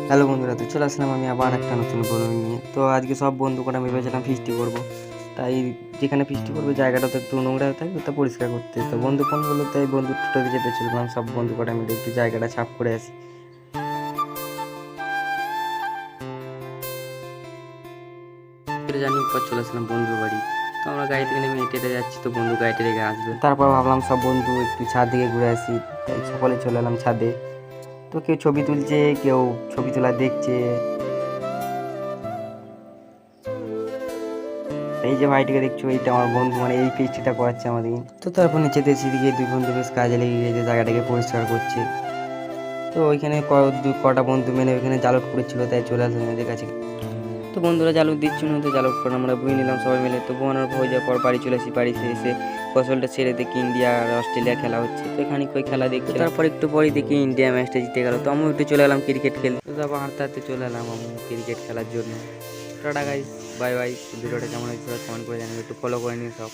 Hello বন্ধুরা, তো চলে আসলাম আমি আবার একটা নতুন ব্লগ নিয়ে। তো আজকে সব বন্ধু কটা মিলে ভেবেছিলাম ফিস্টি করবো। তাই যেখানে ফিস্টি করবো জায়গাটা তো একটু নোংরা থাকবে, তা পরিষ্কার করতে। তো বন্ধু ফোন করলো, তাই বন্ধুর টোটোতে চেপে চললাম সব বন্ধু কটা মিলে একটু জায়গাটা সাফ করে আসি। জানি পর চলে আসলাম বন্ধুর বাড়ি। তো আমরা গাড়ি থেকে নেমে হেঁটে হেঁটে যাচ্ছি, তো বন্ধু গাড়িতে রেখে আসবে। তারপর ভাবলাম সব বন্ধু একটু ছাদ দিকে ঘুরে আসি, তাই সকলে চলে এলাম ছাদে। তো কেউ ছবি তুলছে, কেউ ছবি তোলা দেখছে। এই যে ভাইটিকে দেখছো, এইটা আমার বন্ধু, মানে এই পেস্ট্রিটা করাচ্ছে আমাদের। তো তারপর নিচেতে এদিকে দুই বন্ধু বেশ কাজে লেগে গিয়েছে, জায়গাটাকে পরিষ্কার করছে। তো ওইখানে কটা বন্ধু মেলে ওইখানে জালট করেছিল, তাই চলে আসলাম এদের কাছে। তো বন্ধুরা জালুক দিচ্ছিল না, তো জালুক করে আমরা বই নিলাম সবাই মিলে। তো বোনার হয়ে যাওয়ার পর বাড়ি চলে আসি। বাড়িতে এসে ফসলটা ছেড়ে দেখি ইন্ডিয়া আর অস্ট্রেলিয়া খেলা হচ্ছে। তো এখানে কই খেলা দেখছি, তারপর একটু পরেই দেখি ইন্ডিয়া ম্যাচটা জিতে গেল। তো আমি একটু চলে এলাম ক্রিকেট খেলতে। তো তারপর হাঁটতে হাঁটতে চলে এলাম আমি ক্রিকেট খেলার জন্য। Tata guys, bye bye. ভিডিওটা কেমন হয়েছে কমেন্ট করে জানিয়ে একটু ফলো করে নিন সব।